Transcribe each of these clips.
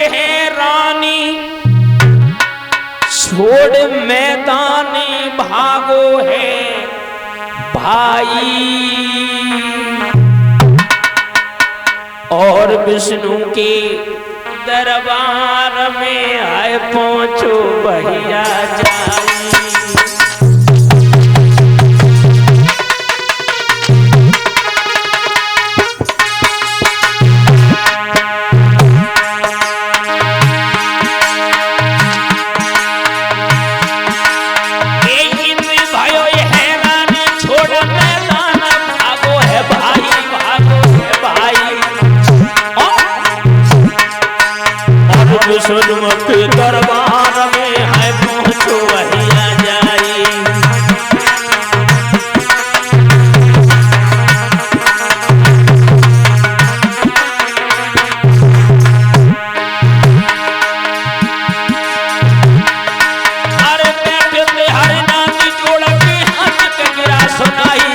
है रानी छोड़ मैदानी भागो है भाई, और विष्णु के दरबार में आए पहुंचो भैया जाई। विष्णु के दरबार में है पहुंचो भैया जाई। अरे बैठे थे हरे नानी जोड़ के हंस के गिरा सुनाई।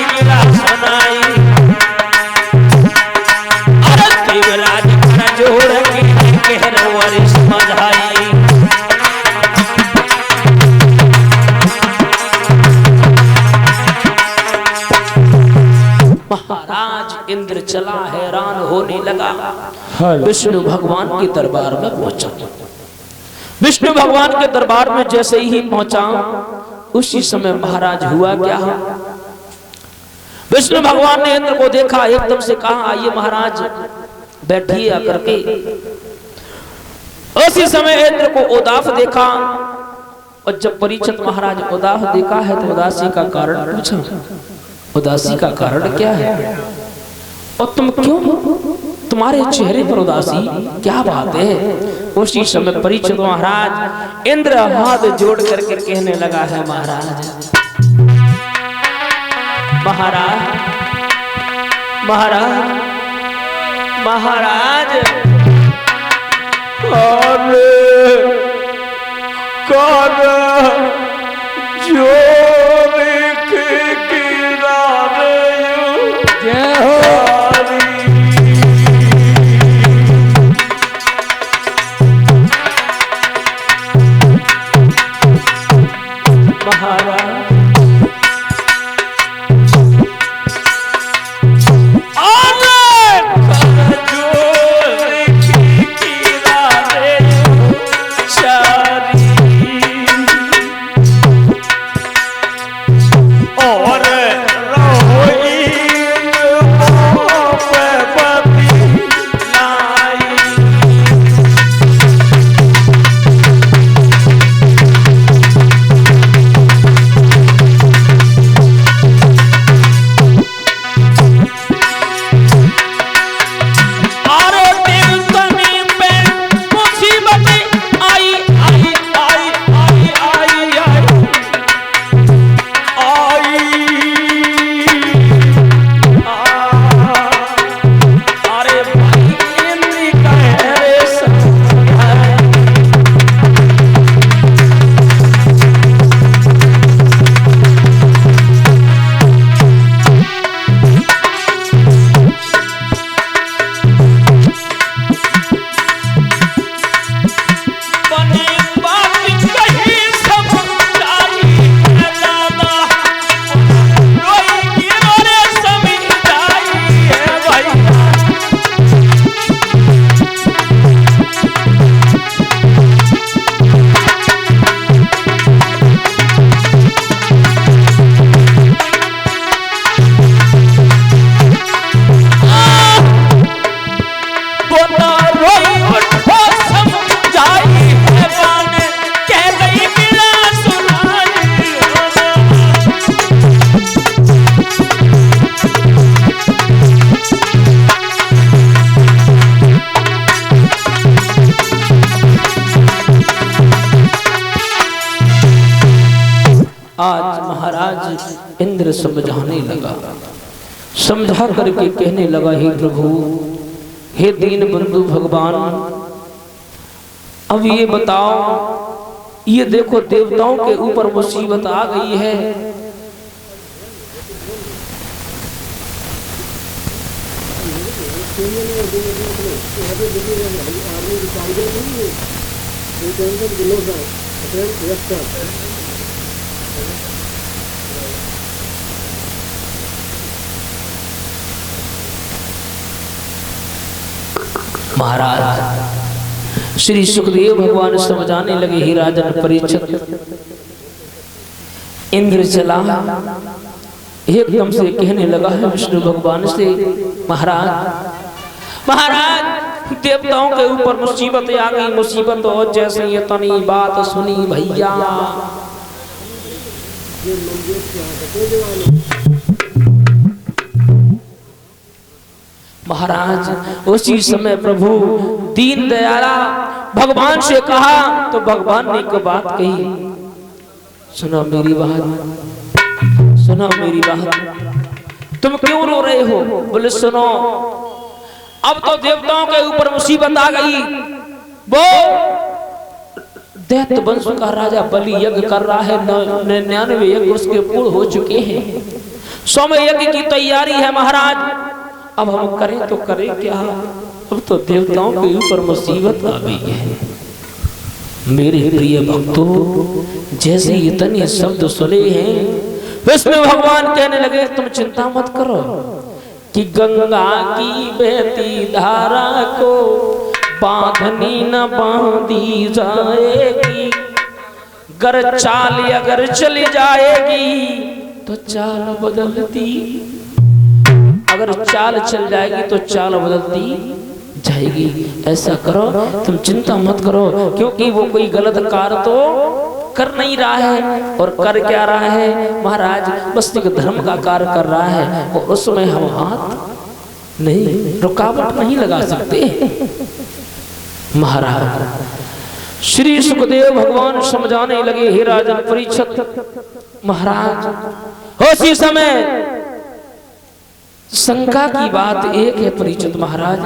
अरे देवराज कर जोड़ के कहरवर समझाई। महाराज इंद्र चला हैरान होने लगा। विष्णु भगवान के दरबार में पहुंचा। विष्णु भगवान के दरबार में जैसे ही पहुंचा उसी समय महाराज हुआ क्या, विष्णु भगवान ने इंद्र को देखा, एकदम से कहा आइए महाराज बैठिए आकर के। उसी समय इंद्र को उदास देखा, और जब परीक्षित महाराज उदास देखा है तो उदासी का कारण पूछा, उदासी का कारण क्या है और तुम क्यों, तुम्हारे चेहरे पर उदासी क्या बात है। उसी समय परीक्षित महाराज इंद्र हाथ जोड़ करके कहने लगा है महाराज महाराज महाराज महाराज कर जोर के किनारे महाराज आज महाराज इंद्र समझाने लगा, समझा करके कहने लगा हे प्रभु, हे दीन बंधु भगवान, अब ये बताओ, ये देखो देवताओं के ऊपर मुसीबत आ गई है, महाराज श्री सुखदेव भगवान समझाने लगे, हे राजन परीक्षित, इंद्र चला एकदम से कहने लगा है विष्णु भगवान से, महाराज देवताओं के ऊपर मुसीबत आ गई, मुसीबत हो जैसे ये तनी बात सुनी भैया। महाराज उसी समय प्रभु दीन दयाला भगवान से कहा, तो भगवान ने एक बात कही, सुनो मेरी बात, सुनो मेरी बात, तुम क्यों रो रहे हो? बोले सुनो, अब तो देवताओं के ऊपर मुसीबत आ गई, वो दैत्य वंश का राजा बलि यज्ञ कर रहा है, 99 यज्ञ उसके पूर्ण हो चुके हैं, 100वें यज्ञ की तैयारी है महाराज। अब हम करें तो करें क्या? अब तो देवताओं के ऊपर मुसीबत आ गई है। मेरे प्रिय भक्तों, जैसे इतने शब्द सुने हैं इसमें भगवान कहने लगे, तुम चिंता मत करो कि गंगा की बहती धारा को बांधनी न बांधी जाएगी, गर चाल अगर चली जाएगी तो चाल बदलती, अगर चाल चल जाएगी तो चाल बदलती जाएगी। ऐसा करो, तुम चिंता मत करो, क्योंकि वो कोई गलत कार्य तो कर नहीं रहा है। और कर क्या रहा है महाराज? बस एक धर्म का कार्य कर रहा है, और उसमें हम हाथ नहीं, रुकावट नहीं लगा सकते। महाराज श्री सुखदेव भगवान समझाने लगे, हे राजन परीक्षित महाराज, उसी समय शंका की बात एक है परीक्षित महाराज,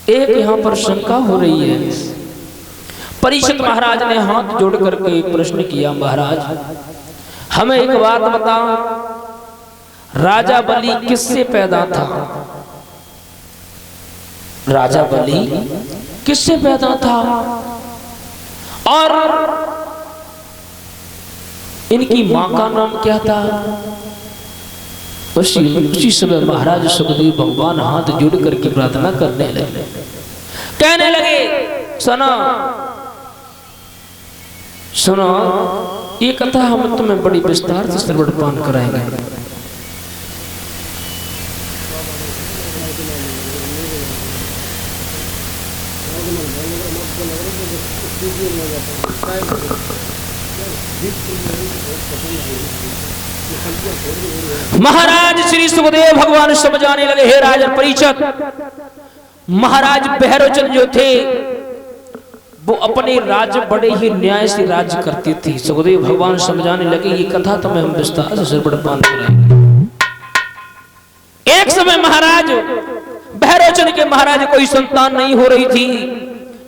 एक यहाँ पर शंका हो रही है। परीक्षित महाराज ने हाथ जोड़ करके एक प्रश्न किया, महाराज हमें एक बात बताओ, राजा बलि किससे पैदा था? राजा बलि किससे पैदा था? और इनकी मां का नाम क्या था? उसी समय महाराज सुखदेव भगवान हाथ जोड़ करके प्रार्थना करने लगे, कहने लगे, सुनो सुनो, ये कथा हम तुम्हें बड़ी विस्तार से श्रवणपान कराएंगे। महाराज श्री सुखदेव भगवान समझाने लगे, हे राजन परीक्षित, महाराज भैरवचंद्र जो थे वो अपने राज्य बड़े ही न्याय से राज्य करते थे। सुखदेव भगवान समझाने लगे, ये कथा तुम्हें हम विस्तार से श्रवणपान कराएंगे। एक समय महाराज भैरवचंद्र के महाराज कोई संतान नहीं हो रही थी।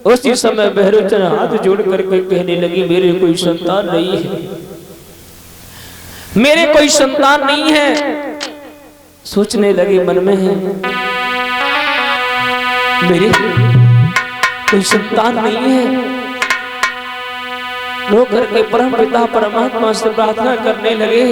उसी समय भैरवचंद्र हाथ जोड़ करके कहने लगी, मेरे कोई संतान नहीं है, मेरे कोई संतान नहीं है। सोचने लगे मन में, है मेरे कोई संतान नहीं है। रो करके परम पिता परमात्मा से प्रार्थना करने लगे,